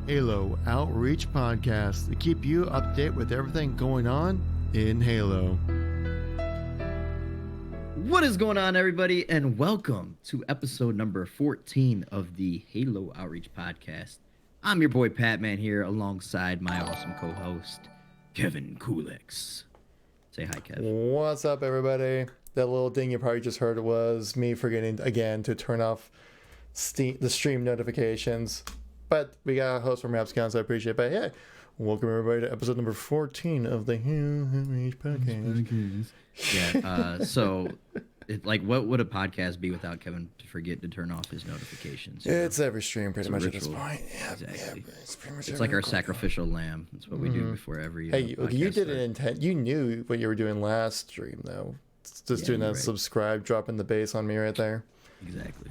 Halo Outreach Podcast to keep you up to date with everything going on in Halo. What is going on, everybody, and welcome to episode number 14 of the Halo Outreach Podcast. I'm your boy Patman here alongside my awesome co-host, KevinKoolx. Say hi, Kev. What's up, everybody? That little ding you probably just heard was me forgetting again to turn off the stream notifications. But we got a host from Rapscon, so I appreciate it. But yeah, welcome everybody to episode number 14 of the Halo Outreach Podcast. Yeah, so what would a podcast be without Kevin to forget to turn off his notifications? It's every stream pretty much ritual. at this point. Yeah, Exactly. Yeah, it's pretty much it's like our sacrificial lamb. That's what we do before every Hey, you did it. an intent. You knew what you were doing last stream, though. It's just doing that subscribe, dropping the bass on me right there. Exactly.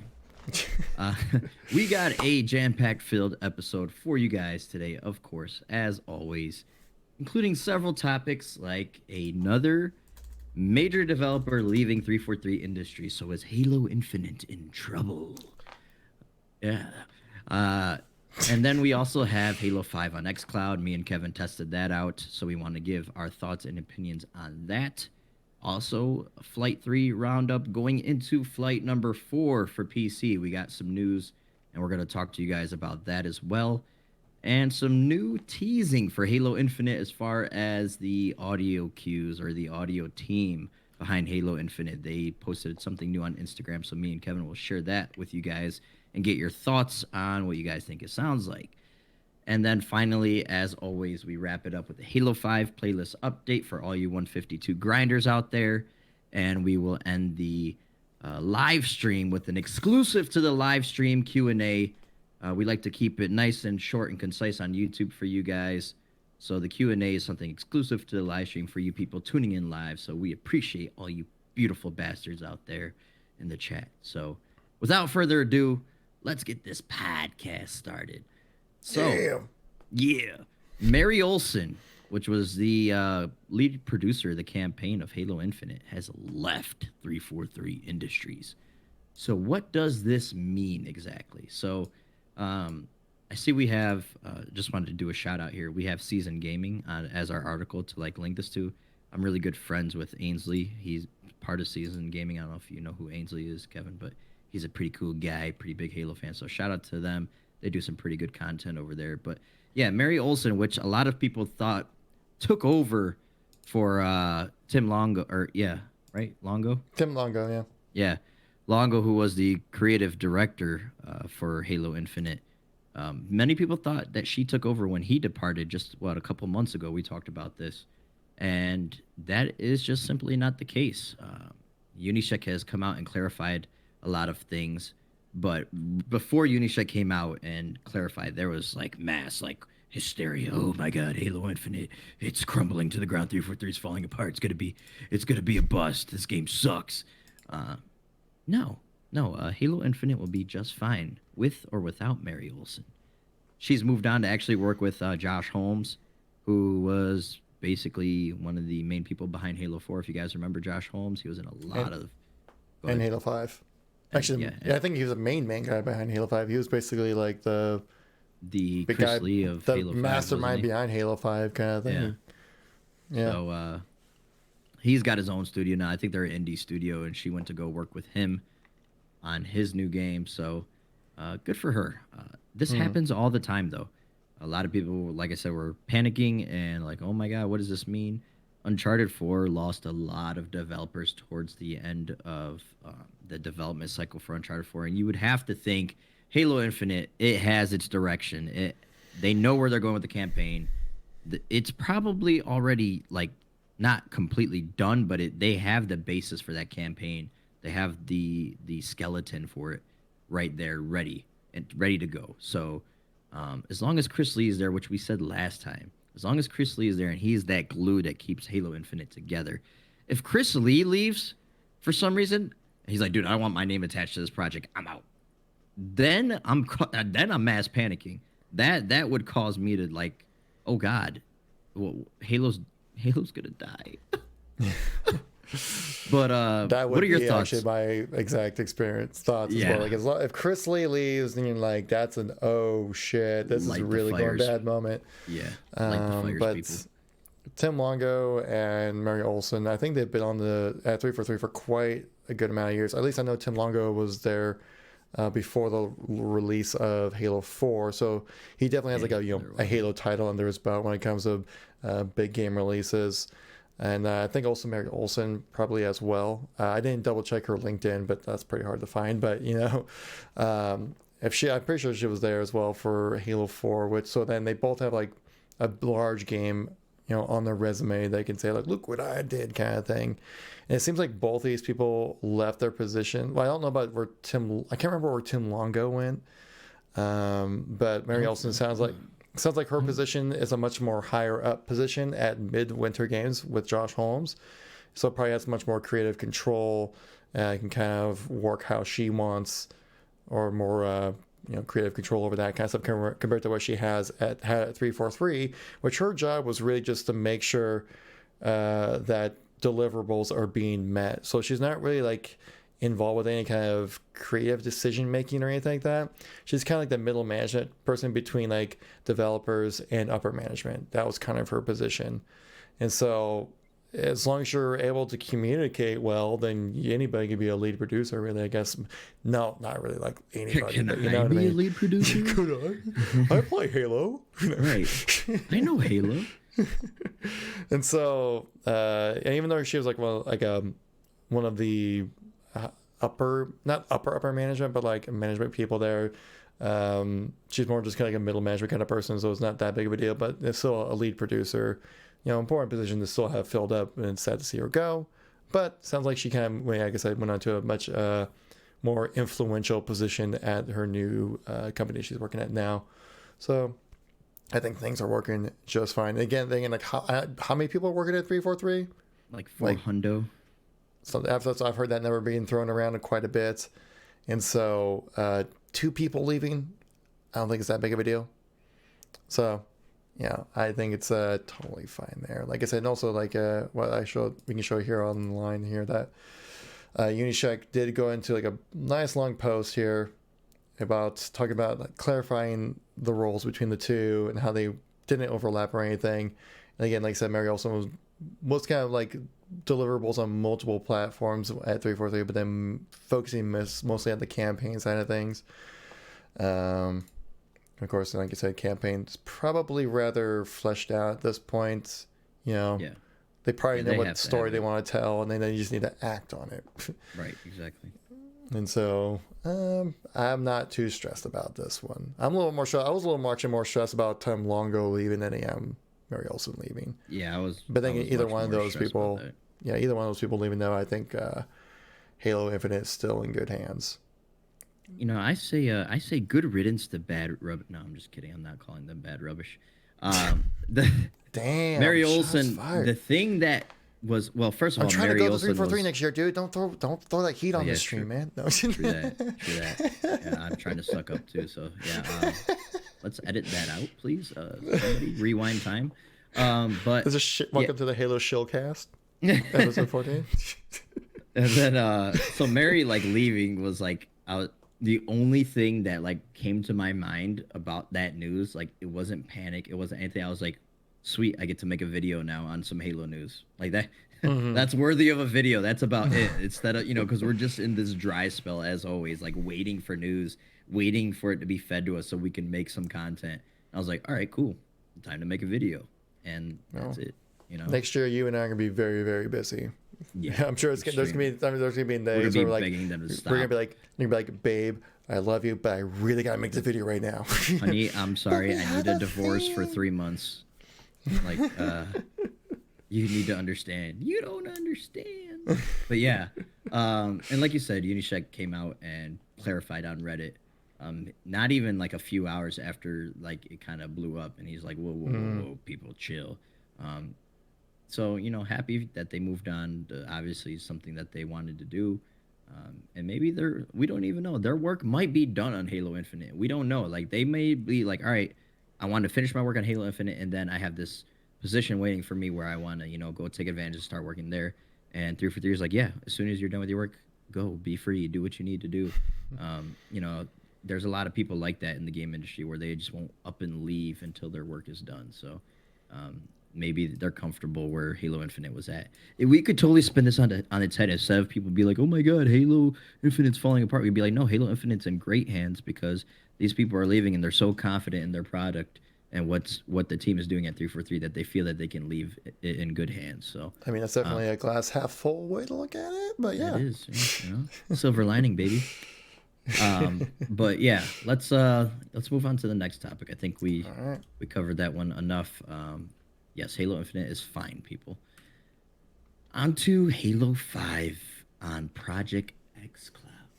We got a jam-packed filled episode for you guys today, of course, as always, including several topics like another major developer leaving 343 Industries. So is Halo Infinite in trouble? Yeah. And then we also have Halo 5 on xCloud. Me and Kevin tested that out, so we want to give our thoughts and opinions on that. Also, Flight 3 roundup going into Flight number 4 for PC. We got some news, and we're going to talk to you guys about that as well. And some new teasing for Halo Infinite as far as the audio cues or the audio team behind Halo Infinite. They posted something new on Instagram, so me and Kevin will share that with you guys and get your thoughts on what you guys think it sounds like. And then finally, as always, we wrap it up with the Halo 5 playlist update for all you 152 grinders out there. And we will end the live stream with an exclusive to the live stream Q&A. We like to keep it nice and short and concise on YouTube for you guys. So the Q&A is something exclusive to the live stream for you people tuning in live. So we appreciate all you beautiful bastards out there in the chat. So without further ado, let's get this podcast started. So, yeah, Mary Olsen, which was the lead producer of the campaign of Halo Infinite, has left 343 Industries. So what does this mean exactly? So I see we have, just wanted to do a shout out here. We have Season Gaming as our article to link this to. I'm really good friends with Ainsley. He's part of Season Gaming. I don't know if you know who Ainsley is, Kevin, but he's a pretty cool guy, pretty big Halo fan. So shout out to them. They do some pretty good content over there. But yeah, Mary Olsen, which a lot of people thought took over for Tim Longo, Longo? Tim Longo, yeah. Yeah, Longo, who was the creative director for Halo Infinite. Many people thought that she took over when he departed just, a couple months ago. We talked about this. And that is just simply not the case. Unisec has come out and clarified a lot of things. But before Unisec came out and clarified, there was mass hysteria. Oh my God, Halo Infinite, it's crumbling to the ground. 343 is falling apart. It's gonna be a bust. This game sucks. No. Halo Infinite will be just fine with or without Mary Olsen. She's moved on to actually work with Josh Holmes, who was basically one of the main people behind Halo 4. If you guys remember Josh Holmes, he was in a lot of. And Halo 5. Actually, I think he was the main guy behind Halo 5. He was basically the Chris guy, Lee of the Halo 5, mastermind behind Halo 5 kind of thing. Yeah. So he's got his own studio now. I think they're an indie studio, and she went to go work with him on his new game. So good for her. This happens all the time, though. A lot of people, like I said, were panicking and oh my God, what does this mean? Uncharted 4 lost a lot of developers towards the end of the development cycle for Uncharted 4, and you would have to think Halo Infinite, it has its direction. They know where they're going with the campaign. It's probably already not completely done, but they have the basis for that campaign. They have the skeleton for it right there, ready to go. So as long as Chris Lee is there, which we said last time, as long as Chris Lee is there and he's that glue that keeps Halo Infinite together. If Chris Lee leaves for some reason, he's like, dude, I don't want my name attached to this project, I'm out. Then I'm mass panicking. That would cause me to oh God, well, Halo's gonna die. But That what would are your be thoughts? actually my exact thoughts as well. Yeah, Like if Chris Lee leaves, then you're like, that's an oh shit, this is light the really going fires. bad moment. Yeah, light the fires, people. But Tim Longo and Mary Olsen, I think they've been on the at 343 for quite a good amount of years. At least I know Tim Longo was there before the release of Halo 4, so he definitely has Yeah, like a Halo title under his belt when it comes to big game releases. And I think also Mary Olsen probably as well. I didn't double check her LinkedIn, but that's pretty hard to find. But if I'm pretty sure she was there as well for Halo 4. Which so then they both have like a large game, on their resume. They can say like, "Look what I did," kind of thing. And it seems like both of these people left their position. Well, I don't know about where I can't remember where Tim Longo went. But Mary Olsen sounds like her position is a much more higher up position at Midwinter Games with Josh Holmes, so probably has much more creative control. Can kind of work how she wants, or more creative control over that kind of stuff compared to what she had at 343, which her job was really just to make sure that deliverables are being met. So she's not really like involved with any kind of creative decision making or anything like that. She's kind of like the middle management person between like developers and upper management. That was kind of her position. And so as long as you're able to communicate well, then anybody can be a lead producer, really, I guess. No, not really like anybody. Can but I you know what I be a mean? lead producer? Could I play Halo. Right. I know Halo. And so, and even though she was like, one of the not upper management, but like management people there, she's more just kind of like a middle management kind of person, so it's not that big of a deal. But it's still a lead producer, important position to still have filled up, and it's sad to see her go. But sounds like she kind of, like I said, went on to a much more influential position at her new company she's working at now. So I think things are working just fine. Again, thinking like how many people are working at 343? Like 400. So I've heard that number being thrown around quite a bit. And so 2 people leaving, I don't think it's that big of a deal. So yeah, I think it's totally fine there. Like I said, and also like we can show here on the line here that Unishek did go into like a nice long post here about talking about like clarifying the roles between the two and how they didn't overlap or anything. And again, like I said, Mary Olsen was kind of like deliverables on multiple platforms at 343, but then focusing mostly on the campaign side of things. Of course, like I said, campaign's probably rather fleshed out at this point. Yeah. They probably know what story they want to tell, and then they just need to act on it. Right, exactly. And so I'm not too stressed about this one. I'm a little more stressed. I was a little much more stressed about Tim Longo leaving than I am Mary Olsen leaving. Yeah, I was. But then I was either much one of more those stressed people, about that. either one of those people leaving, though, I think Halo Infinite is still in good hands. I say good riddance to bad rubbish. No, I'm just kidding. I'm not calling them bad rubbish. The Damn, Mary shots Olsen. fired. The thing that was first of all, I'm trying Mary to go to Olsen 343 was, next year, dude. Don't throw that heat on yeah, the stream, true. man. No. True that. Yeah, I'm trying to suck up too. So yeah, let's edit that out, please. Somebody rewind time. But This is welcome to the Halo Shillcast, episode 14. And then so Mary like leaving was like the only thing that like came to my mind about that news. Like it wasn't panic, it wasn't anything. I was like, sweet, I get to make a video now on some Halo news like that. That's worthy of a video. That's about it. Instead of because we're just in this dry spell as always, like waiting for news, waiting for it to be fed to us so we can make some content. I was like, all right, cool, time to make a video, and that's it. Next year, you and I are gonna be very, very busy. Yeah, I'm sure there's gonna be days we're where like begging them to stop. we're gonna be like, babe, I love you, but I really gotta make this video right now. Honey, I'm sorry, I need a divorce for 3 months. Like, you need to understand. You don't understand. But yeah, and like you said, Unishek came out and clarified on Reddit. Not even like a few hours after like it kind of blew up, and he's like, whoa, people, chill. So happy that they moved on to obviously something that they wanted to do, and maybe we don't even know, their work might be done on Halo Infinite. We don't know. Like they may be like, all right, I want to finish my work on Halo Infinite, and then I have this position waiting for me where I want to go take advantage and start working there. And 343 is like, yeah, as soon as you're done with your work, go, be free, do what you need to do. You know, there's a lot of people like that in the game industry where they just won't up and leave until their work is done. So maybe they're comfortable where Halo Infinite was at. We could totally spin this on its head. Instead of people be like, oh my God, Halo Infinite's falling apart, we'd be like, no, Halo Infinite's in great hands because these people are leaving and they're so confident in their product and what the team is doing at 343 that they feel that they can leave it in good hands. So I mean, that's definitely a glass half full way to look at it, but yeah. it is, you know, silver lining, baby. But yeah, let's move on to the next topic. I think we covered that one enough. Yes, Halo Infinite is fine, people. On to Halo 5 on Project xCloud.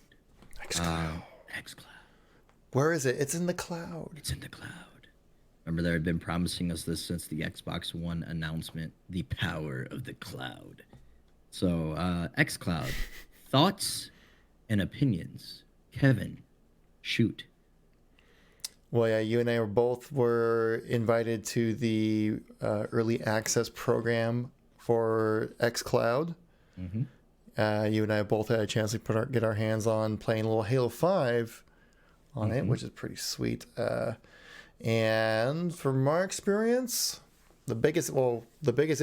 xCloud. Where is it? It's in the cloud. It's in the cloud. Remember, they had been promising us this since the Xbox One announcement, the power of the cloud. So, xCloud, thoughts and opinions. Kevin, shoot. Well, yeah, you and I were invited to the early access program for xCloud. Mm-hmm. You and I both had a chance to get our hands on playing a little Halo 5 on it, which is pretty sweet. And from our experience, the biggest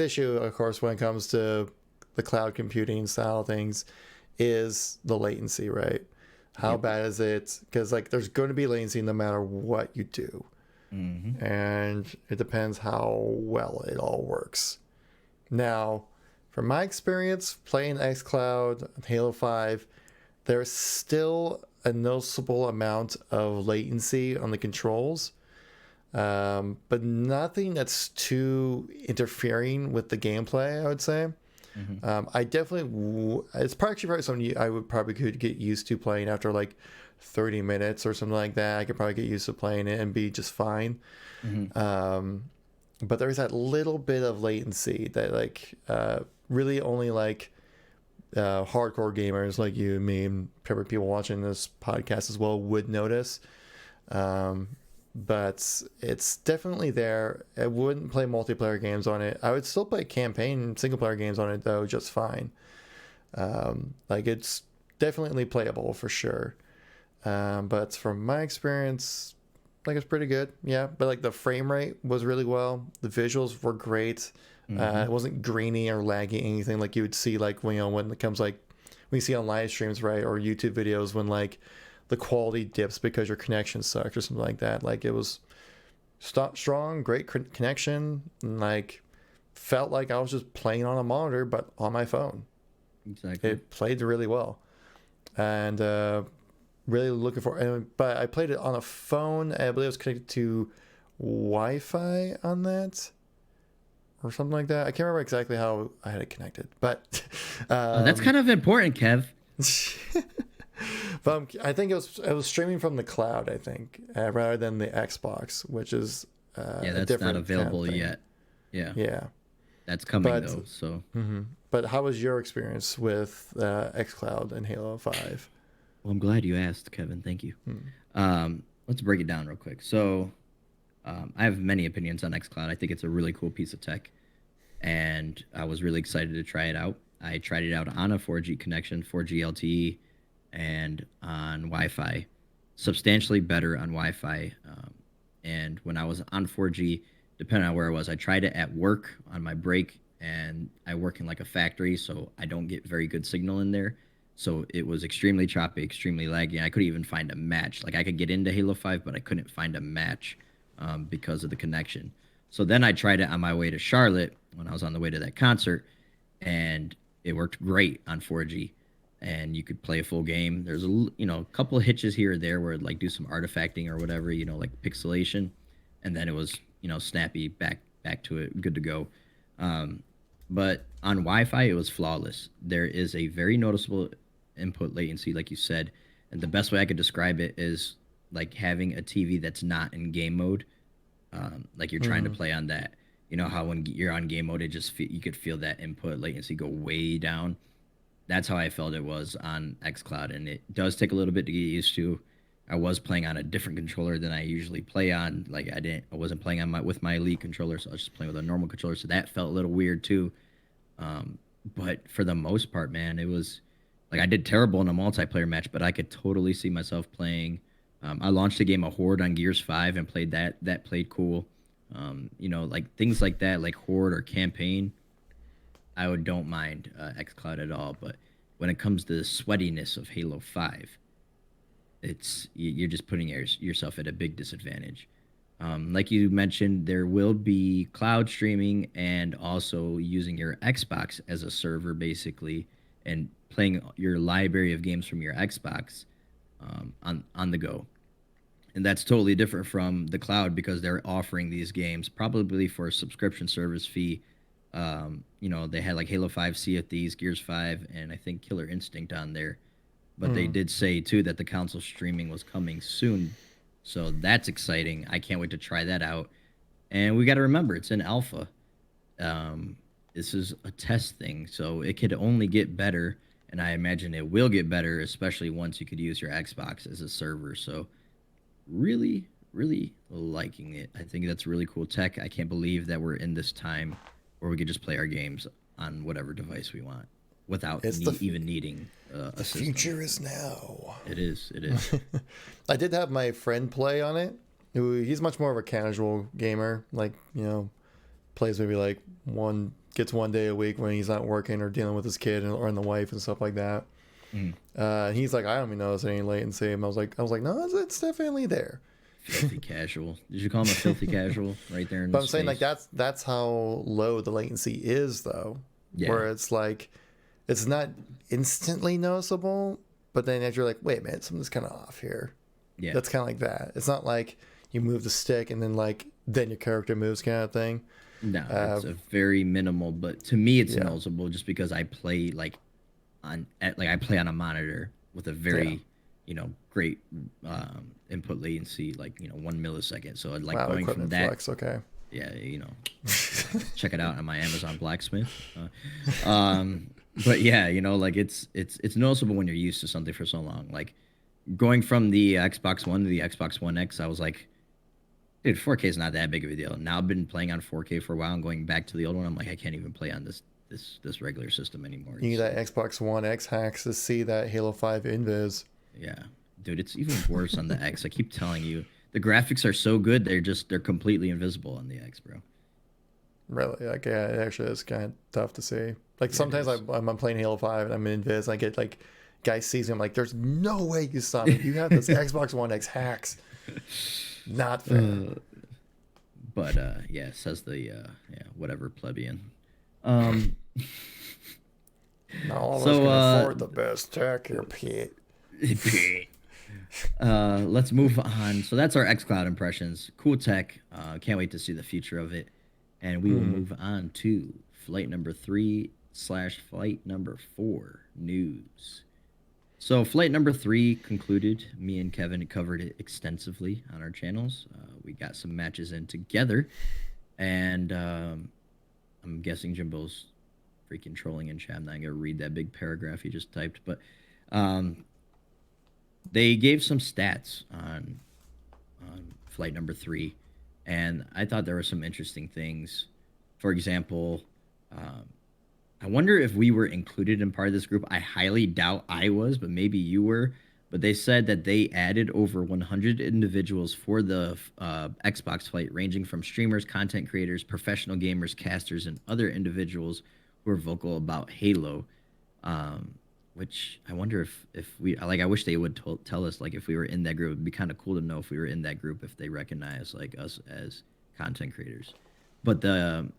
issue, of course, when it comes to the cloud computing style things is the latency, right? How bad is it? Because like there's going to be latency no matter what you do. And it depends how well it all works. Now, from my experience playing xCloud, Halo 5, there's still a noticeable amount of latency on the controls. But nothing that's too interfering with the gameplay, I would say. I definitely, it's probably something I would probably could get used to playing after like 30 minutes or something like that. I could probably get used to playing it and be just fine. But there's that little bit of latency that like really only like hardcore gamers like you and me and probably people watching this podcast as well would notice. But it's definitely there. I wouldn't play multiplayer games on it. I would still play campaign single player games on it though, just fine. Like it's definitely playable for sure. But from my experience, like it's pretty good. Yeah, but like the frame rate was really well. The visuals were great. It wasn't grainy or laggy, anything like you would see like when it comes like when you see on live streams, right, or YouTube videos when like the quality dips because your connection sucks or something like that. Like it was strong, great connection, and like felt like I was just playing on a monitor but on my phone. Exactly. It played really well, and really looking for. But I played it on a phone. I believe it was connected to Wi-Fi on that, or something like that. I can't remember exactly how I had it connected, but that's kind of important, Kev. But I think it was streaming from the cloud. I think rather than the Xbox, which is that's not available yet. Yeah, that's coming though. So, but how was your experience with xCloud and Halo 5? Well, I'm glad you asked, Kevin. Thank you. Let's break it down real quick. So, I have many opinions on xCloud. I think it's a really cool piece of tech, and I was really excited to try it out. I tried it out on a 4G connection, 4G LTE, and on Wi-Fi, substantially better on Wi-Fi. And when I was on 4G, depending on where I was, I tried it at work on my break, and I work in like a factory, so I don't get very good signal in there. So it was extremely choppy, extremely laggy. I couldn't even find a match. Like I could get into Halo 5, but I couldn't find a match because of the connection. So then I tried it on my way to Charlotte when I was on the way to that concert, and it worked great on 4G. And you could play a full game. There's a couple of hitches here or there where it'd like do some artifacting or whatever, like pixelation, and then it was snappy back to it, good to go. But on Wi-Fi it was flawless. There is a very noticeable input latency, like you said, and the best way I could describe it is like having a TV that's not in game mode, like you're trying to play on that. You know how when you're on game mode, you could feel that input latency go way down. That's how I felt it was on xCloud, and it does take a little bit to get used to. I was playing on a different controller than I usually play on. Like I wasn't playing on with my Elite controller, so I was just playing with a normal controller, so that felt a little weird too. But for the most part, man, it was like I did terrible in a multiplayer match, but I could totally see myself playing. I launched a game of Horde on Gears 5 and played that. That played cool. Like things like that, like Horde or Campaign, don't mind xCloud at all. But when it comes to the sweatiness of Halo 5, you're just putting yourself at a big disadvantage. Like you mentioned, there will be cloud streaming and also using your Xbox as a server, basically, and playing your library of games from your Xbox on the go. And that's totally different from the cloud because they're offering these games probably for a subscription service fee. They had like Halo 5, Sea of Thieves, Gears 5, and I think Killer Instinct on there. But they did say too that the console streaming was coming soon, so that's exciting. I can't wait to try that out. And we got to remember, it's in alpha. This is a test thing, so it could only get better, and I imagine it will get better, especially once you could use your Xbox as a server. So, really, really liking it. I think that's really cool tech. I can't believe that we're in this time where we could just play our games on whatever device we want without even needing a system. Future is now. It is. It is. I did have my friend play on it. He's much more of a casual gamer. Like, plays maybe like gets one day a week when he's not working or dealing with his kid or the wife and stuff like that. He's like, I don't even notice any latency. And I was like, no, it's definitely there. Filthy casual. Did you call him a filthy casual right there? But I'm saying like that's how low the latency is though. Yeah. Where it's like, it's not instantly noticeable, but then as you're like, wait a minute, something's kind of off here. Yeah. That's kind of like that. It's not like you move the stick and then your character moves kind of thing. No, it's a very minimal, but to me it's noticeable just because I play I play on a monitor with a very, great input latency, 1 millisecond. So going from that. Flex, okay. Yeah, check it out on my Amazon Blacksmith. But yeah, it's noticeable when you're used to something for so long. Like going from the Xbox One to the Xbox One X, I was like, dude, 4K is not that big of a deal. Now I've been playing on 4K for a while and going back to the old one. I'm like, I can't even play on this regular system anymore. You need that Xbox One X hacks to see that Halo 5 invis. Yeah, dude, it's even worse on the X. I keep telling you, the graphics are so good, they're completely invisible on the X, bro. Really? Like, yeah, it actually is kind of tough to see. Like, sometimes I'm playing Halo 5 and I'm in Invis and I get, like, guy sees me. I'm like, there's no way you saw me. You have this Xbox One X hacks. Not fair. But, says the, whatever plebeian. Now all of us can afford the best tech here, Pete. Let's move on. So that's our xCloud impressions. Cool tech. Can't wait to see the future of it. And we will move on to flight number 3/flight number 4 news. So flight number 3 concluded. Me and Kevin covered it extensively on our channels. We got some matches in together. And I'm guessing Jimbo's freaking trolling in chat. I'm not going to read that big paragraph he just typed. But they gave some stats on flight number 3. And I thought there were some interesting things. For example, I wonder if we were included in part of this group. I highly doubt I was, but maybe you were. But they said that they added over 100 individuals for the Xbox flight, ranging from streamers, content creators, professional gamers, casters, and other individuals who are vocal about Halo. Which I wonder if we, like, I wish they would tell us, like, if we were in that group. It'd be kind of cool to know if we were in that group, if they recognize, like, us as content creators. But the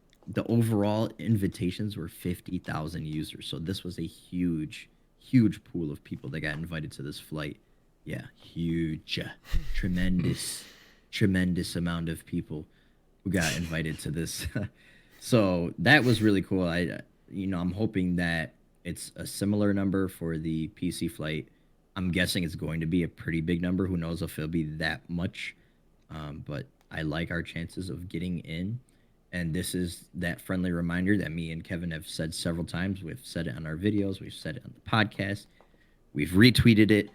overall invitations were 50,000 users. So this was a huge, huge pool of people that got invited to this flight. Yeah, huge, tremendous, tremendous amount of people who got invited to this. So that was really cool. I'm hoping that it's a similar number for the PC flight. I'm guessing it's going to be a pretty big number. Who knows if it'll be that much. But I like our chances of getting in. And this is that friendly reminder that me and Kevin have said several times. We've said it on our videos. We've said it on the podcast. We've retweeted it.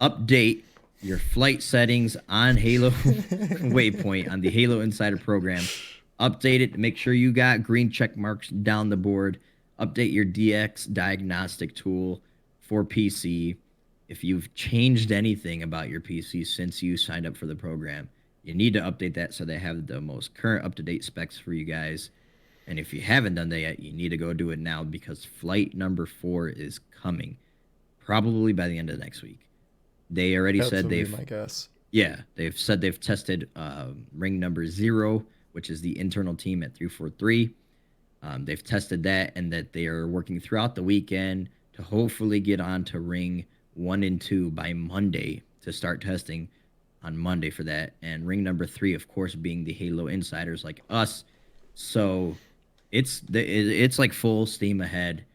Update your flight settings on Halo Waypoint on the Halo Insider program. Update it to make sure you got green check marks down the board. update your DX diagnostic tool for PC. If you've changed anything about your PC since you signed up for the program, you need to update that so they have the most current up-to-date specs for you guys. And if you haven't done that yet, you need to go do it now because flight number 4 is coming, probably by the end of next week. They already That's said would be they've my guess. yeah, they've said they've tested ring number 0, which is the internal team at 343. They've tested that and that they are working throughout the weekend to hopefully get on to ring 1 and 2 by Monday to start testing on Monday for that. And ring number 3, of course, being the Halo insiders like us. So it's like full steam ahead.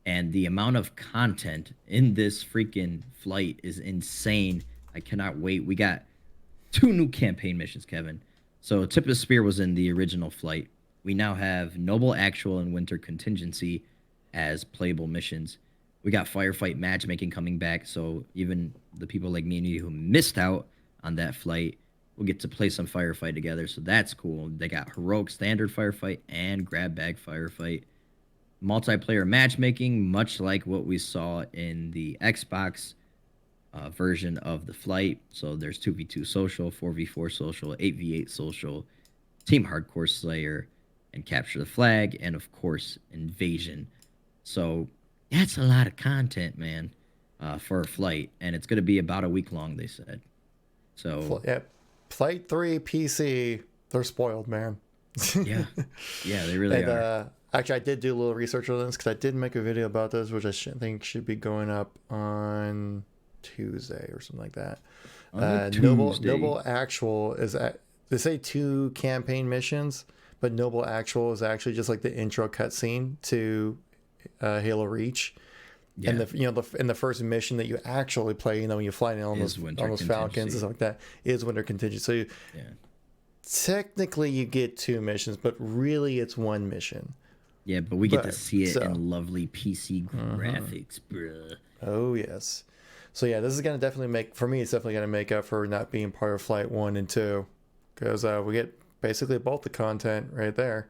And the amount of content in this freaking flight is insane. I cannot wait. We got 2 new campaign missions, Kevin. So Tip of the Spear was in the original flight. We now have Noble Actual and Winter Contingency as playable missions. We got Firefight Matchmaking coming back, so even the people like me and you who missed out on that flight will get to play some Firefight together, so that's cool. They got Heroic Standard Firefight and Grab Bag Firefight. Multiplayer matchmaking, much like what we saw in the Xbox version of the flight. So there's 2v2 social, 4v4 social, 8v8 social, Team Hardcore Slayer, and Capture the Flag, and of course, Invasion. So that's a lot of content, man, for a flight, and it's going to be about a week long, they said. So yeah, Flight 3 PC, they're spoiled, man. yeah, they really are. Actually, I did do a little research on this because I did make a video about this, which I think should be going up on Tuesday or something like that. Noble Actual is they say 2 campaign missions, but Noble Actual is actually just like the intro cutscene to Halo Reach. Yeah. And in the first mission that you actually play, when you fly in on those Falcons and stuff like that, is Winter Contingency. So technically you get 2 missions, but really it's 1 mission. Yeah, but we get to see it in lovely PC graphics, bruh. Oh, yes. So, yeah, this is going to definitely make, for me, it's definitely going to make up for not being part of Flight 1 and 2. Because we get basically both the content right there.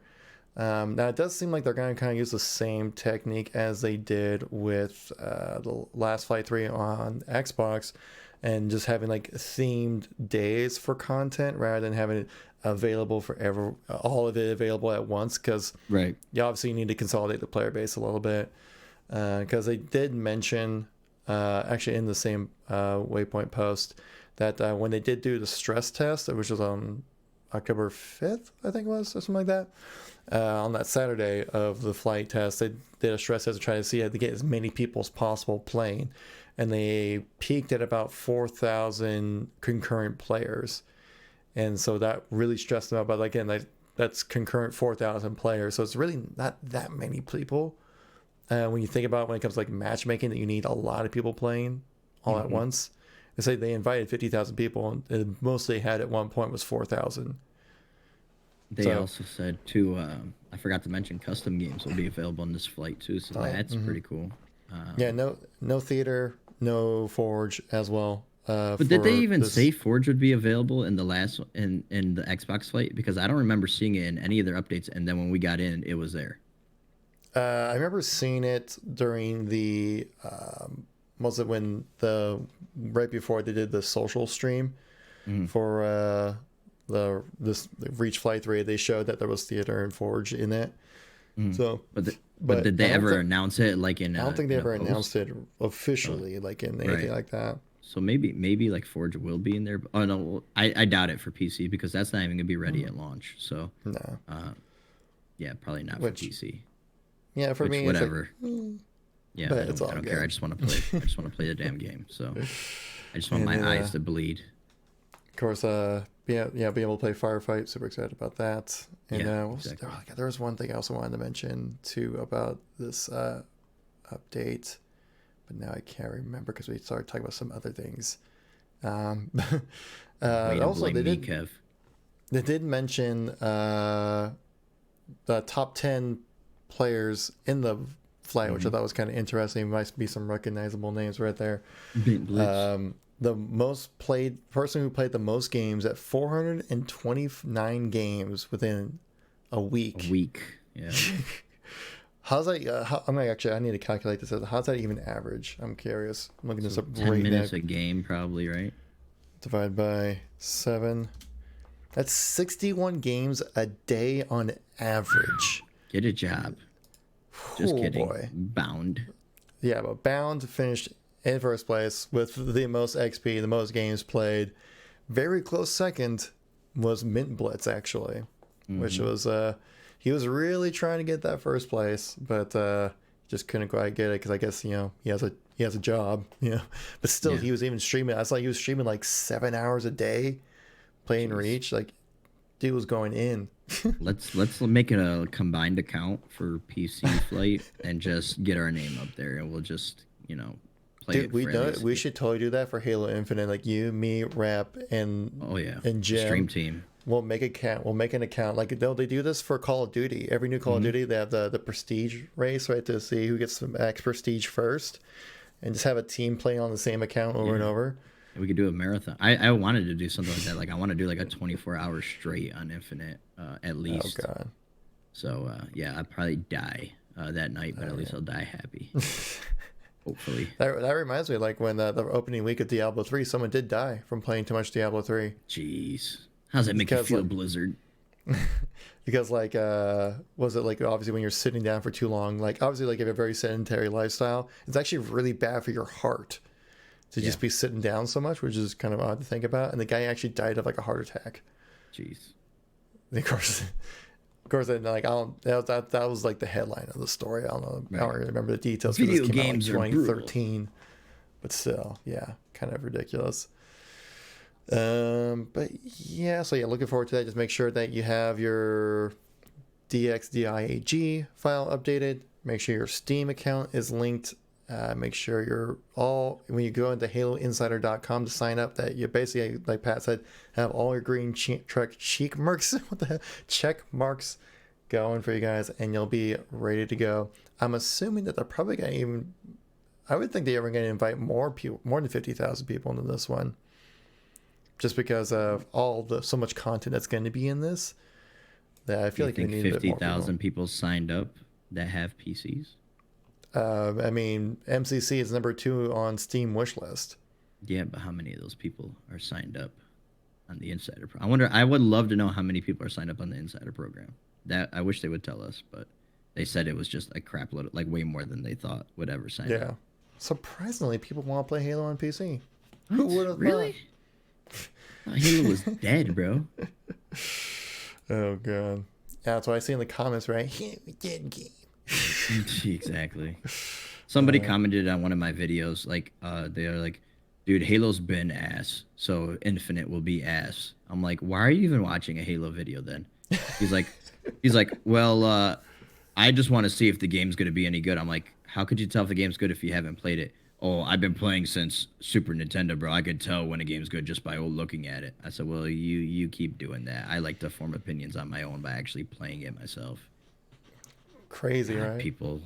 Now, it does seem like they're going to kind of use the same technique as they did with the last Flight 3 on Xbox. And just having, like, themed days for content rather than having it available for all of it available at once, because you obviously need to consolidate the player base a little bit, because they did mention actually in the same Waypoint post that when they did do the stress test, which was on October 5th I think it was, or something like that, on that Saturday of the flight test, they did a stress test to try to see how to get as many people as possible playing, and they peaked at about 4,000 concurrent players. And so that really stressed them out. But again, that's concurrent 4,000 players. So it's really not that many people. When you think about when it comes to like matchmaking, that you need a lot of people playing all at once. They say they invited 50,000 people, and the most they had at one point was 4,000. They also said too, I forgot to mention, custom games will be available on this flight too. So that's pretty cool. Yeah, no theater, no Forge as well. But did they even say Forge would be available in the last in the Xbox flight? Because I don't remember seeing it in any of their updates. And then when we got in, it was there. I remember seeing it during the right before they did the social stream for the Reach Flight 3. They showed that there was theater and Forge in it. So, but did they ever announce it like in? I don't think they ever announced it officially, like in anything like that. So maybe like Forge will be in there. Oh no, I doubt it for PC because that's not even gonna be ready at launch. So no, yeah, probably not for PC. Yeah, for me, whatever. It's like, yeah, I don't care. I just want to play. I just want to play the damn game. So I just want my eyes to bleed. Of course, being able to play Firefight, super excited about that. And exactly. There was one thing I also wanted to mention too about this update. But now I can't remember because we started talking about some other things. Also, they did mention the top 10 players in the flight, which I thought was kind of interesting. Might be some recognizable names right there. The most played person who played the most games at 429 games within a week. Yeah. How's that? I'm gonna actually. I need to calculate this. How's that even average? I'm curious. I'm looking this So up 10 right minutes now. a game, probably, right? Divide by 7. That's 61 games a day on average. Get a job. Just Oh kidding. boy. Bound. Yeah, but Bound finished in first place with the most XP, the most games played. Very close second was Mint Blitz, actually, which was he was really trying to get that first place, but just couldn't quite get it because I guess he has a job, But still, he was even streaming. I saw he was streaming like 7 hours a day, playing Reach. Like, dude was going in. Let's make it a combined account for PC Flight and just get our name up there, and we'll just play Dude, it. we should totally do that for Halo Infinite. Like you, me, Rap, and and Jim. Stream team. We'll make an account. Like they do this for Call of Duty. Every new Call of Duty, they have the prestige race, right, to see who gets the max prestige first, and just have a team playing on the same account over and over. We could do a marathon. I wanted to do something like that. Like I want to do like a 24-hour straight on Infinite, at least. Oh God. So I'd probably die that night, but at least I'll die happy. Hopefully. That reminds me, like when the opening week of Diablo 3, someone did die from playing too much Diablo 3. Jeez. How's that make you feel, Blizzard? Because was it like obviously when you're sitting down for too long, like obviously like if you have a very sedentary lifestyle, it's actually really bad for your heart to just be sitting down so much, which is kind of odd to think about. And the guy actually died of like a heart attack. Jeez. And of course, then like that was like the headline of the story. I don't know. I don't really remember the details. Video this came games out like are 2013, but still, kind of ridiculous. But looking forward to that. Just make sure that you have your DXDIAG file updated. Make sure your Steam account is linked. Make sure when you go into haloinsider.com to sign up, that you basically, like Pat said, have all your green check marks, check marks going for you guys, and you'll be ready to go. I'm assuming that they're probably going to I would think they're going to invite more people, more than 50,000 people into this one, just because of so much content that's going to be in this. That I feel like we need 50,000 people signed up that have PCs. I mean, MCC is number 2 on Steam wish list. Yeah, but how many of those people are signed up on the Insider? I would love to know how many people are signed up on the Insider program. That I wish they would tell us, but they said it was just a crap load, like way more than they thought would ever sign up. Yeah, surprisingly, people want to play Halo on PC. What? Who would have really? Halo was dead, bro. Oh god, yeah, that's what I see in the comments, right? Dead game. Exactly. Somebody commented on one of my videos, like they are like, dude, Halo's been ass, so Infinite will be ass. I'm like, why are you even watching a Halo video then? He's like, well, I just want to see if the game's gonna be any good. I'm like, how could you tell if the game's good if you haven't played it? Oh, I've been playing since Super Nintendo, bro. I could tell when a game's good just by looking at it. I said, well, you keep doing that. I like to form opinions on my own by actually playing it myself. Crazy, God, right? People,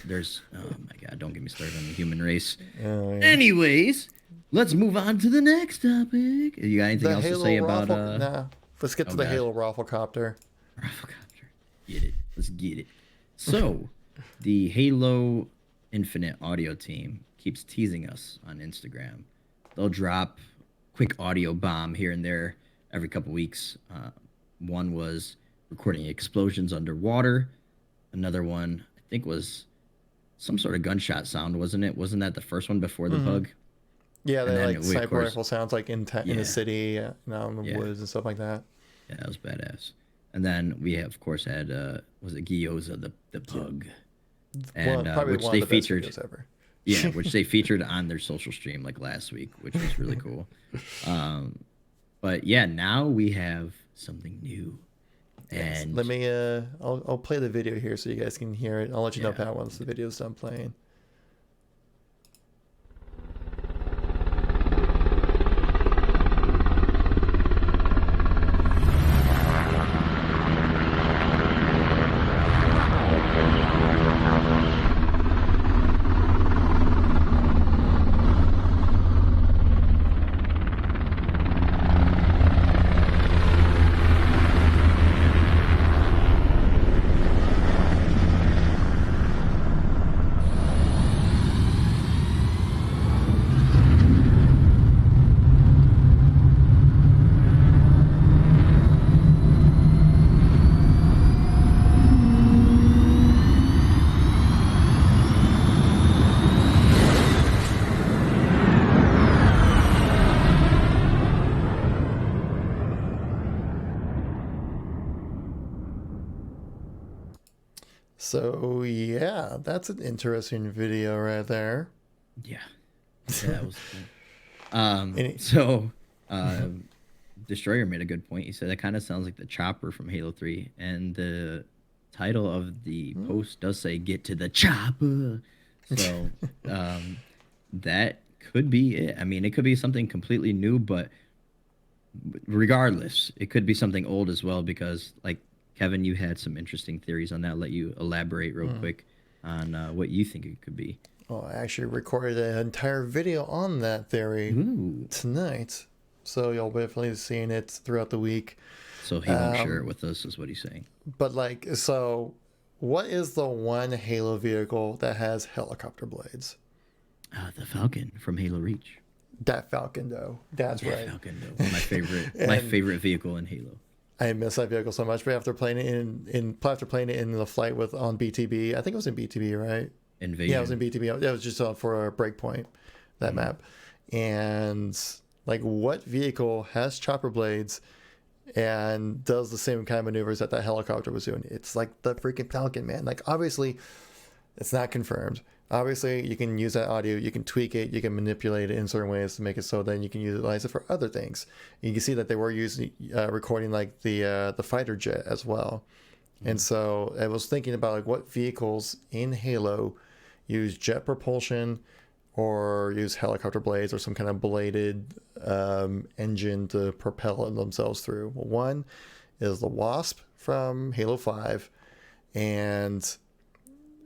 there's, oh my God, don't get me started on the human race. Oh, yeah. Anyways, let's move on to the next topic. You got anything else to say about? Nah. Let's get to the Halo Rafflecopter. Rafflecopter. Get it. Let's get it. So, the Halo Infinite audio team keeps teasing us on Instagram. They'll drop quick audio bomb here and there every couple weeks. One was recording explosions underwater. Another one, I think, was some sort of gunshot sound, wasn't it? Wasn't that the first one before the bug? Yeah, they like sniper rifle sounds like in the city, in the woods and stuff like that. Yeah, that was badass. And then we, of course, had was it Gyoza the pug, and which they featured ever. Yeah, which they featured on their social stream like last week, which was really cool. But yeah, now we have something new. And let me I'll play the video here so you guys can hear it. I'll let you know, Pat, once the video's done playing. So yeah, that's an interesting video right there. Yeah, that was cool. Any, So, Destroyer made a good point. He said that kind of sounds like the chopper from Halo 3, and the title of the post does say "Get to the chopper." So, that could be it. I mean, it could be something completely new, but regardless, it could be something old as well. Because, like Kevin, you had some interesting theories on that. I'll let you elaborate real quick on what you think it could be. well, I actually recorded an entire video on that theory tonight, so you'll be definitely seeing it throughout the week. So he won't share it with us, is what he's saying. But like, so what is the one Halo vehicle that has helicopter blades? The Falcon from Halo Reach. That Falcon, though. That's right. Falcon, though. My favorite vehicle in Halo. I miss that vehicle so much. But after playing it after playing it in the flight on BTB, I think it was in BTB, right? Invasion. Yeah, it was in BTB. That was just for a breakpoint, that map. And like, what vehicle has chopper blades and does the same kind of maneuvers that helicopter was doing? It's like the freaking Falcon, man. Like, obviously, it's not confirmed. Obviously, you can use that audio, you can tweak it, you can manipulate it in certain ways to make it so then you can utilize it for other things. You can see that they were using recording like the fighter jet as well. And so I was thinking about like what vehicles in Halo use jet propulsion or use helicopter blades or some kind of bladed engine to propel themselves through. Well, one is the Wasp from Halo 5, and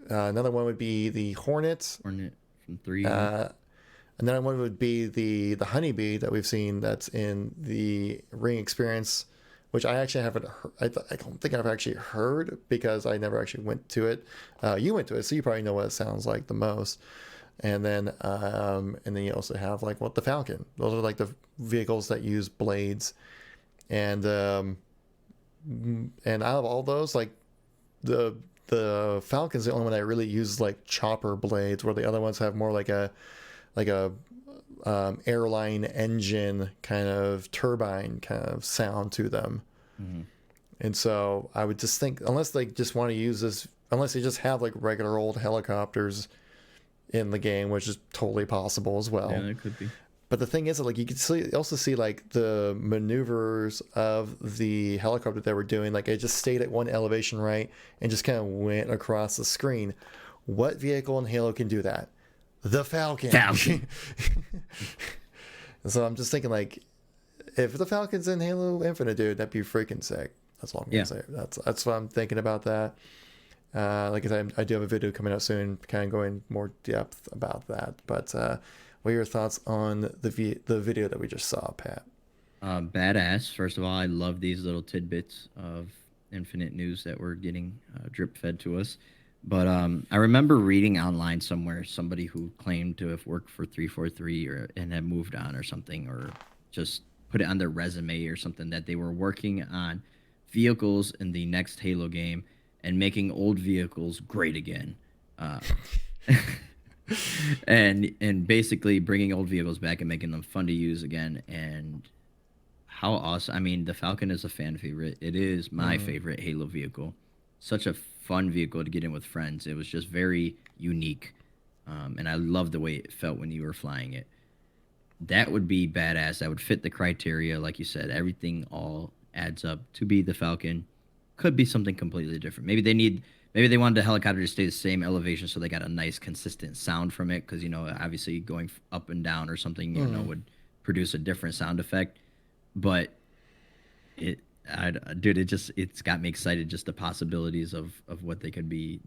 another one would be the Hornet. Hornet from 3. Another one would be the Honeybee that we've seen that's in the Ring experience, which I actually haven't heard. I don't think I've actually heard because I never actually went to it. You went to it, so you probably know what it sounds like the most. And then you also have like the Falcon. Those are like the vehicles that use blades, and out of all those, like the Falcon's the only one that really uses like chopper blades, where the other ones have more like a airline engine kind of turbine kind of sound to them. And so I would just think, unless they just want to use this, unless they just have like regular old helicopters in the game, which is totally possible as well. Yeah, it could be. But the thing is that, like, you can also see like the maneuvers of the helicopter that we're doing. Like, it just stayed at one elevation, right, and just kind of went across the screen. What vehicle in Halo can do that? The Falcon. So I'm just thinking, like, if the Falcon's in Halo Infinite, dude, that'd be freaking sick. That's all I'm gonna say. That's what I'm thinking about that. Like I said, I do have a video coming out soon, kind of going more depth about that. But what are your thoughts on the video that we just saw, Pat? Badass. First of all, I love these little tidbits of Infinite news that we're getting drip fed to us. But I remember reading online somewhere somebody who claimed to have worked for 343 and had moved on or something, or just put it on their resume or something, that they were working on vehicles in the next Halo game and making old vehicles great again. And basically bringing old vehicles back and making them fun to use again. And how awesome. I mean, the Falcon is a fan favorite. It is my favorite Halo vehicle. Such a fun vehicle to get in with friends. It was just very unique. And I love the way it felt when you were flying it. That would be badass. That would fit the criteria. Like you said, everything all adds up to be the Falcon. Could be something completely different. Maybe they wanted the helicopter to stay the same elevation so they got a nice consistent sound from it, because obviously going up and down or something would produce a different sound effect. But it's got me excited, just the possibilities of what they could be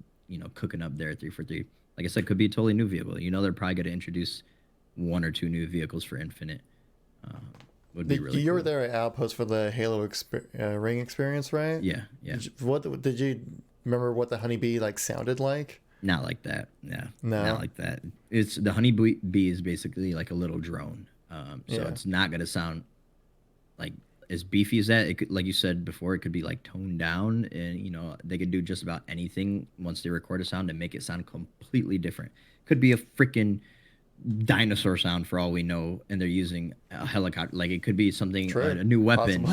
cooking up there at 343. Like I said, could be a totally new vehicle. They're probably going to introduce 1 or 2 new vehicles for Infinite. Would be really you cool. were there at Outpost for the Halo Ring experience, right? Yeah. Did you remember what the Honeybee sounded like? Not like that. Yeah. No. Not like that. It's the Honeybee is basically like a little drone. So it's not gonna sound like as beefy as that. It could, like you said before, it could be like toned down, and they could do just about anything once they record a sound and make it sound completely different. Could be a freaking dinosaur sound for all we know, and they're using a helicopter. Like, it could be something, a new weapon.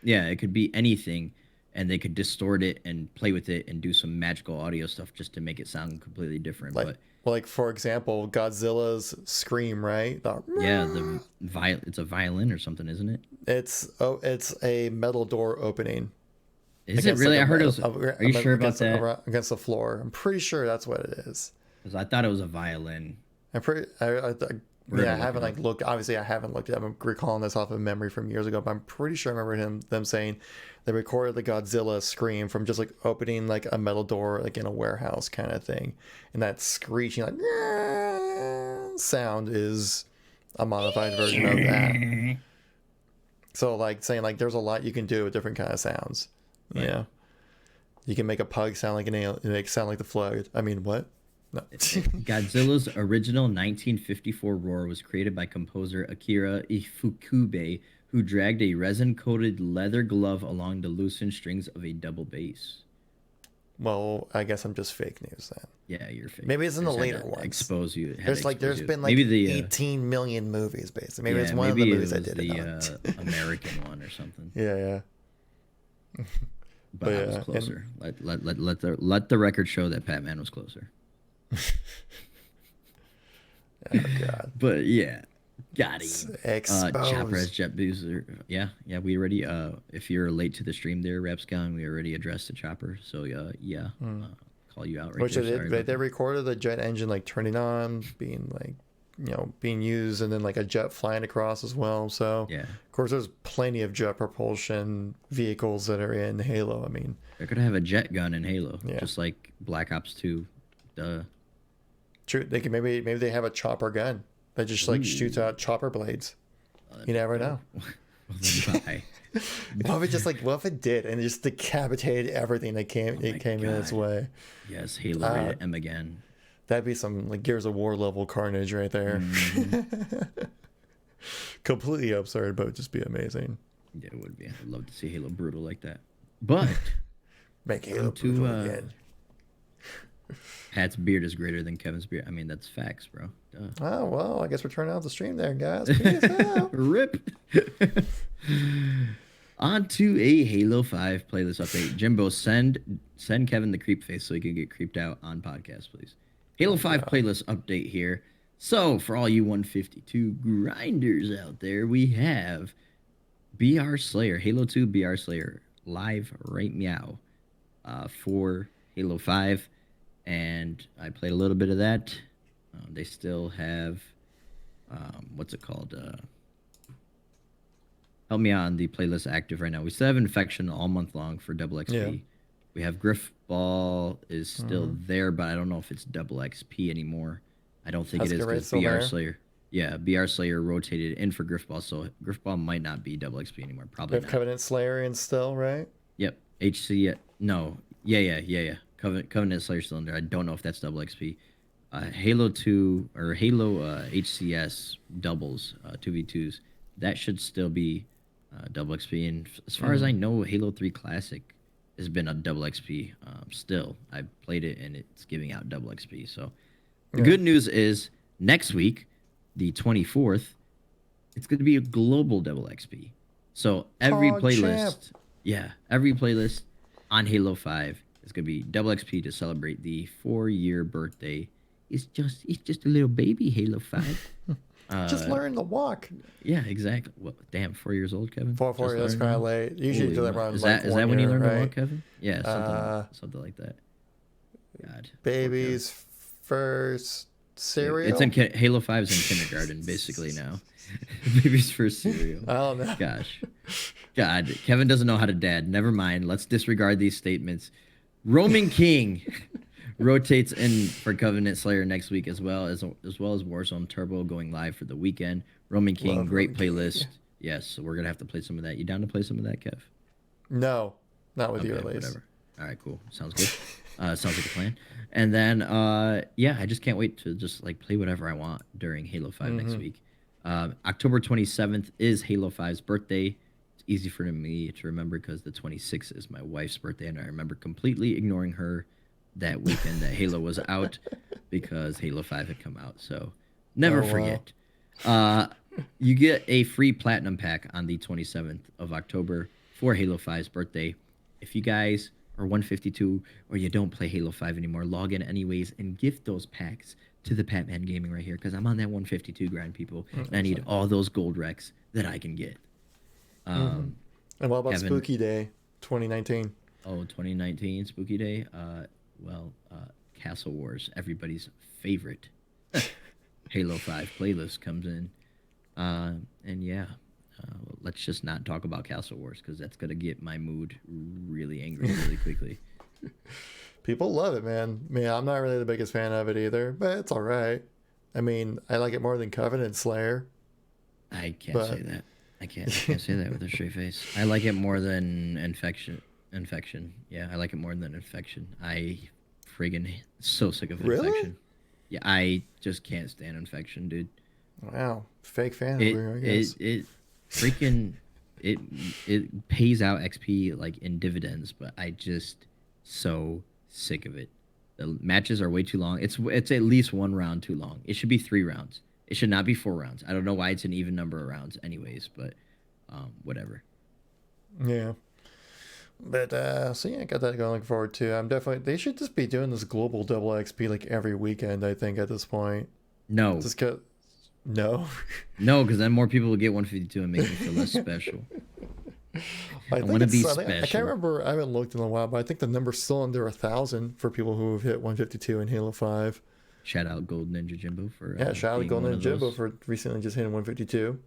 It could be anything, and they could distort it and play with it and do some magical audio stuff just to make it sound completely different. Like, But well, like for example, Godzilla's scream, right? yeah, it's a violin or something, isn't it? It's a metal door opening. Is it really? I heard it was. Are you sure about that? Against the floor. I'm pretty sure that's what it is. Because I thought it was a violin. I'm pretty. Yeah, I haven't like looked. Obviously, I haven't looked at. I'm recalling this off of memory from years ago, but I'm pretty sure I remember them saying they recorded the Godzilla scream from just like opening like a metal door, like in a warehouse kind of thing, and that screeching like sound is a modified version of that. So like saying like there's a lot you can do with different kind of sounds. Right. Yeah, you can make a pug sound like an alien, make sound like the flood. I mean, what? No. Godzilla's original 1954 roar was created by composer Akira Ifukube, who dragged a resin-coated leather glove along the loosened strings of a double bass. Well, I guess I'm just fake news then. Yeah, you're fake. Maybe it's in the later ones. Expose you. There's been like 18 million movies, basically. Maybe it's one of the movies I did it on. American one or something. Yeah. But I was closer. Let the record show that Patman was closer. Oh God. But yeah, got him. Exposed. Chopper as Jet Boozer. Yeah. We already. If you're late to the stream there, Rapscon, we already addressed the Chopper. So call you out right Which there. they recorded the jet engine like turning on, being like, being used, and then like a jet flying across as well. So yeah, of course there's plenty of jet propulsion vehicles that are in Halo. I mean, they're gonna have a jet gun in Halo, yeah. Just like Black Ops 2. Duh. True. They can maybe they have a chopper gun that just like shoots out chopper blades. You never know. What if it did and it just decapitated everything that came in its way? Yes, Halo rated M again. That'd be some like Gears of War level carnage right there. Mm-hmm. Completely absurd, but it'd just be amazing. Yeah, it would be. I'd love to see Halo brutal like that. But make Halo brutal again. Pat's beard is greater than Kevin's beard. I mean, that's facts, bro. Duh. Oh, well, I guess we're turning off the stream there, guys. Peace out. Rip. On to a Halo 5 playlist update. Jimbo, send Kevin the creep face so he can get creeped out on podcast, please. Halo 5 playlist update here. So, for all you 152 grinders out there, we have BR Slayer, Halo 2 BR Slayer, live right meow for Halo 5. And I played a little bit of that. They still have, what's it called? Help me out on the playlist active right now. We still have Infection all month long for double XP. Yeah. We have Griff Ball is still there, but I don't know if it's double XP anymore. I don't think it is because BR Slayer. Yeah, BR Slayer rotated in for Griff Ball, so Griff Ball might not be double XP anymore. Probably not. Covenant Slayer in still, right? Yep. HC, no. Yeah. Covenant Slayer still in there. I don't know if that's double XP. Halo 2 or Halo HCS doubles, 2v2s, that should still be double XP. And as far as I know, Halo 3 Classic has been a double XP still. I played it and it's giving out double XP. So the good news is next week, the 24th, it's going to be a global double XP. So every playlist on Halo 5 is going to be double XP to celebrate the 4-year birthday. It's just a little baby Halo 5. Just learn to walk. Yeah, exactly. Well, damn, 4 years old, Kevin. 4 years. That's kind of late. Usually you do that around is that when you learn to walk, Kevin? Yeah, something like that. God. Baby's first cereal. It's in Halo 5 is in kindergarten basically now. Baby's first cereal. I don't know. Gosh. God, Kevin doesn't know how to dad. Never mind. Let's disregard these statements. Roman King rotates in for Covenant Slayer next week as well as Warzone Turbo going live for the weekend. Roman King, great playlist. King. Yes, so we're gonna have to play some of that. You down to play some of that, Kev? No, not with you at least. Whatever. All right, cool. Sounds good. Sounds like a plan. And then I just can't wait to just like play whatever I want during Halo 5 next week. October 27th is Halo 5's birthday. It's easy for me to remember because the 26th is my wife's birthday, and I remember completely ignoring her that weekend that Halo was out because Halo 5 had come out. So never forget. You get a free platinum pack on the 27th of October for Halo 5's birthday. if you guys are 152 or you don't play Halo 5 anymore, log in anyways and gift those packs to the Patman Gaming right here because I'm on that 152 grind, people, and I need all those gold wrecks that I can get. And what about Kevin, Spooky Day 2019? Oh, 2019 Spooky Day. Castle Wars, everybody's favorite Halo 5 playlist comes in. And yeah, let's just not talk about Castle Wars because that's gonna get my mood really angry really quickly. People love it, man. I'm not really the biggest fan of it either, but it's all right. I mean, I like it more than Covenant Slayer. I can't say that. I can't say that with a straight face. I like it more than Infection. Yeah, I like it more than Infection. I friggin' so sick of Really? Infection. Yeah, I just can't stand Infection, dude. Wow, fake fan over here, I guess. It freaking it pays out XP like in dividends, but I just so sick of it. The matches are way too long. It's at least 1 round too long. It should be 3 rounds. It should not be 4 rounds. I don't know why it's an even number of rounds, anyways. But whatever. Yeah. But so yeah, I got that going forward too. I'm definitely. They should just be doing this global double XP like every weekend. I think at this point. No. Just cause. No. No, because then more people will get 152 and make me feel less special. I want to be special. I can't remember. I haven't looked in a while, but I think the number's still under 1,000 for people who have hit 152 in Halo 5. Shout out Gold Ninja Jimbo for shout out Gold Ninja Jimbo for recently just hitting 152.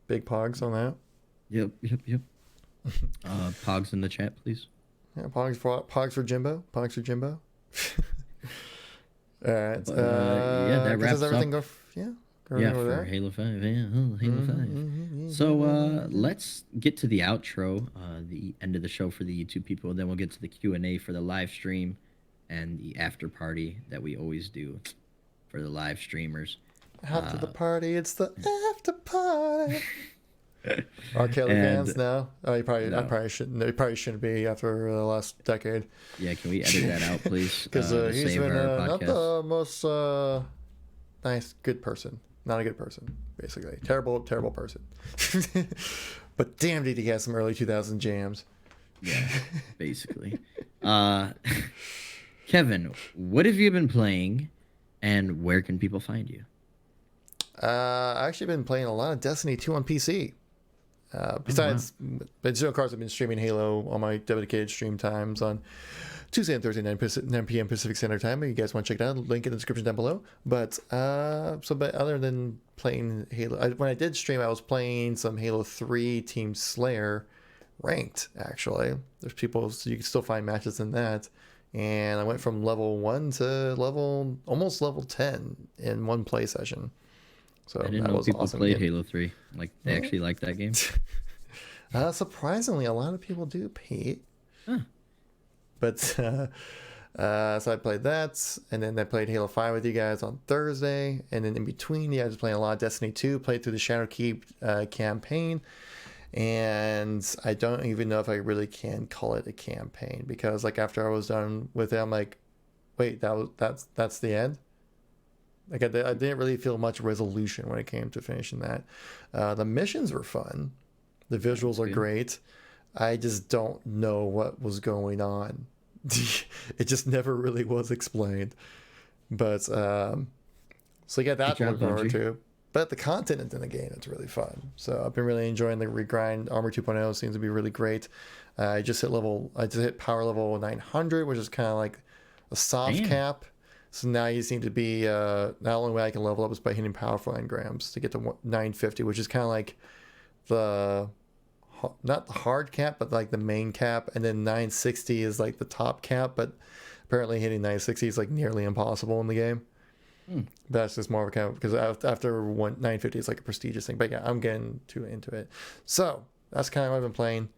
Big pogs on that. Yep. Pogs in the chat, please. Yeah, pogs for Jimbo. Pogs for Jimbo. All right. That wraps everything up. For Halo 5. Yeah, Halo 5. So let's get to the outro, the end of the show for the YouTube people. Then we'll get to the Q&A for the live stream and the after party that we always do for the live streamers. After the party, it's the after party. R. Kelly fans now? Oh, I probably shouldn't. They probably shouldn't be after the last decade. Yeah, can we edit that out, please? Because he's been not the most nice, good person. Not a good person, basically. Terrible person. But damn, did he have some early 2000 jams. Yeah, basically. Kevin, what have you been playing, and where can people find you? I've actually been playing a lot of Destiny 2 on PC. Besides, but of course, I've been streaming Halo on my dedicated stream times on Tuesday and Thursday, 9 p.m. Pacific Standard Time. If you guys want to check it out, link in the description down below. But other than playing Halo, when I did stream, I was playing some Halo 3 Team Slayer ranked, actually. There's people, so you can still find matches in that. And I went from level 1 to almost level 10 in one play session. So I didn't know people awesome played game. Halo 3. Like, they actually like that game? Surprisingly, a lot of people do, Pete. Huh. But, so I played that, and then I played Halo 5 with you guys on Thursday, and then in between, I was playing a lot of Destiny 2, played through the Shadowkeep campaign, and I don't even know if I really can call it a campaign, because, like, after I was done with it, I'm like, wait, that's the end? Like, I didn't really feel much resolution when it came to finishing that. The missions were fun. The visuals are great. I just don't know what was going on. It just never really was explained. But, so yeah, that's what I'm looking forward to. But the content in the game, it's really fun. So I've been really enjoying the regrind. Armor 2.0 seems to be really great. I just hit power level 900, which is kind of like a soft cap. So now you seem to be, the only way I can level up is by hitting powerful engrams to get to 950, which is kind of like not the hard cap, but like the main cap. And then 960 is like the top cap, but apparently hitting 960 is like nearly impossible in the game. But that's just more of a cap, because after 950 is like a prestigious thing. But yeah, I'm getting too into it. So that's kind of what I've been playing.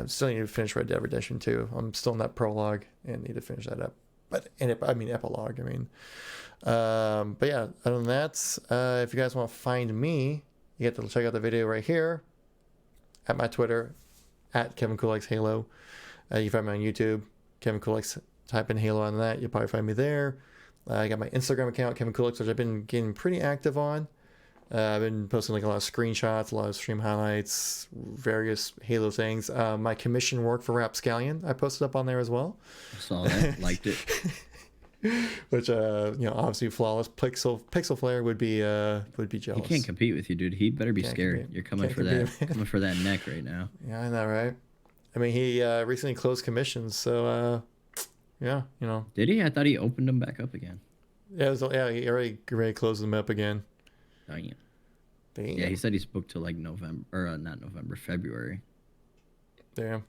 Still need to finish Red Dead Redemption 2. I'm still in that prologue and need to finish that up. But epilogue. But yeah, other than that, if you guys want to find me, you get to check out the video right here at my Twitter at KevinKoolx Halo. You can find me on YouTube, KevinKoolx. Type in Halo on that, you'll probably find me there. I got my Instagram account, KevinKoolx, which I've been getting pretty active on. I've been posting like a lot of screenshots, a lot of stream highlights, various Halo things. My commission work for Rapscallion, I posted up on there as well. I saw that, liked it. Which obviously flawless. Pixel Flare would be jealous. He can't compete with you, dude. He better be scared. Compete. You're coming coming for that neck right now. Yeah, I know, right? I mean, he recently closed commissions, so yeah, Did he? I thought he opened them back up again. Yeah, he already closed them up again. Dang. Damn. Yeah, he said he's booked till like November, or not November, February. Damn.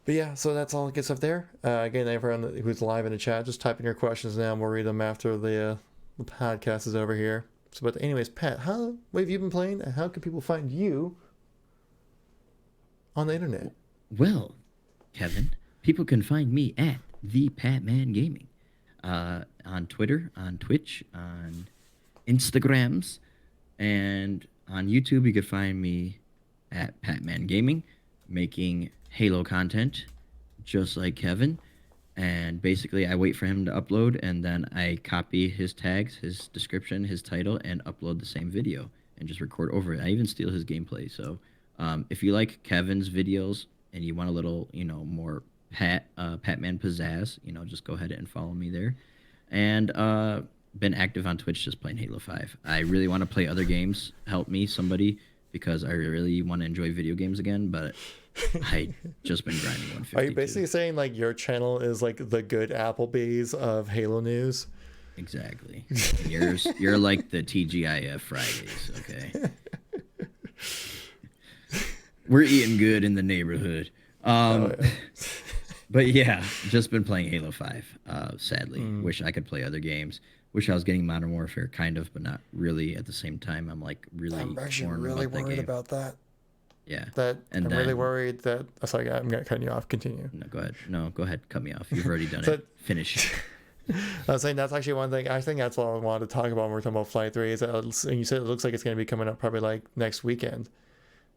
But yeah, so that's all the good stuff there. Again, everyone who's live in the chat, just type in your questions now, and we'll read them after the podcast is over here. So, but anyways, Pat, what have you been playing? And how can people find you on the internet? Well, Kevin, people can find me at the Patman Gaming on Twitter, on Twitch, on Instagrams, and on YouTube. You can find me at Patman Gaming, making Halo content, just like Kevin. And basically, I wait for him to upload, and then I copy his tags, his description, his title, and upload the same video and just record over it. I even steal his gameplay. So if you like Kevin's videos and you want a little, more Patman pizzazz, just go ahead and follow me there. And been active on Twitch just playing Halo 5. I really want to play other games. Help me, somebody, because I really want to enjoy video games again, but I just been grinding 152. Are you basically saying like your channel is like the good Applebee's of Halo news? Exactly. You're like the TGIF Fridays, okay? We're eating good in the neighborhood. Yeah. But yeah, just been playing Halo 5. Sadly, wish I could play other games. Wish I was getting Modern Warfare, kind of, but not really. At the same time, I'm like I'm actually really worried about that. Yeah. I'm really worried that. Oh, sorry, I'm gonna cut you off. Continue. No, go ahead. No, go ahead. Cut me off. You've already done it. Finish. I was saying that's actually one thing. I think that's all I wanted to talk about when we're talking about Flight 3. Is that, and you said it looks like it's going to be coming up probably like next weekend,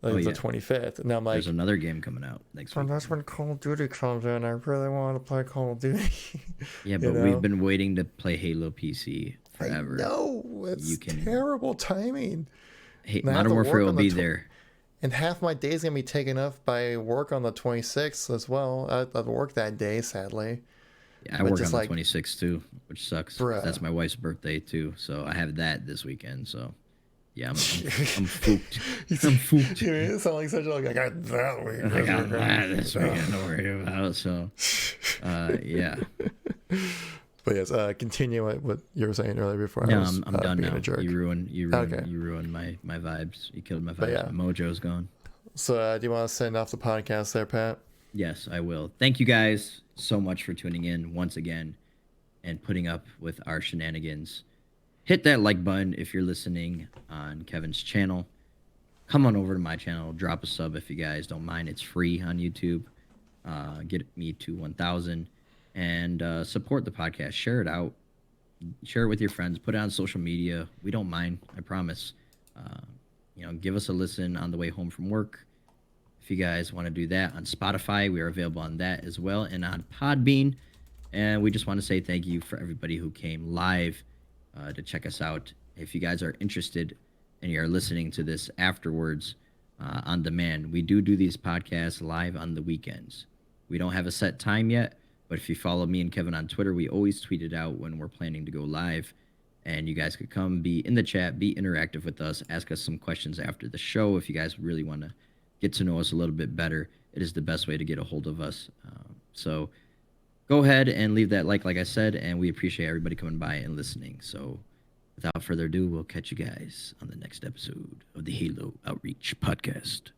like the 25th. And now I'm like, there's another game coming out next week. That's when Call of Duty comes in. I really want to play Call of Duty. Yeah, but we've been waiting to play Halo PC forever. No, it's terrible timing. Modern Warfare will be there. And half my day's going to be taken up by work on the 26th as well. I have to work that day, sadly. Yeah, I work on the 26th too, which sucks. That's my wife's birthday too, so I have that this weekend. So, yeah, I'm fooked. I'm fooked. You sound like such I got that week. I got that this weekend to worry about. So, yeah. But yes, continue what you were saying earlier before. No, I was, I'm done now. A jerk. You ruined my vibes. You killed my vibes. Yeah. My mojo's gone. So, do you want to send off the podcast there, Pat? Yes, I will. Thank you guys so much for tuning in once again and putting up with our shenanigans. Hit that like button if you're listening on Kevin's channel. Come on over to my channel. Drop a sub if you guys don't mind. It's free on YouTube. Get me to 1,000 and support the podcast. Share it out. Share it with your friends. Put it on social media. We don't mind. I promise. Give us a listen on the way home from work. If you guys want to do that on Spotify, we are available on that as well, and on Podbean. And we just want to say thank you for everybody who came live to check us out. If you guys are interested and you are listening to this afterwards on demand, we do these podcasts live on the weekends. We don't have a set time yet, but if you follow me and Kevin on Twitter, we always tweet it out when we're planning to go live. And you guys could come be in the chat, be interactive with us, ask us some questions after the show if you guys really want to get to know us a little bit better. It is the best way to get a hold of us. So go ahead and leave that like I said, and we appreciate everybody coming by and listening. So without further ado, we'll catch you guys on the next episode of the Halo Outreach Podcast.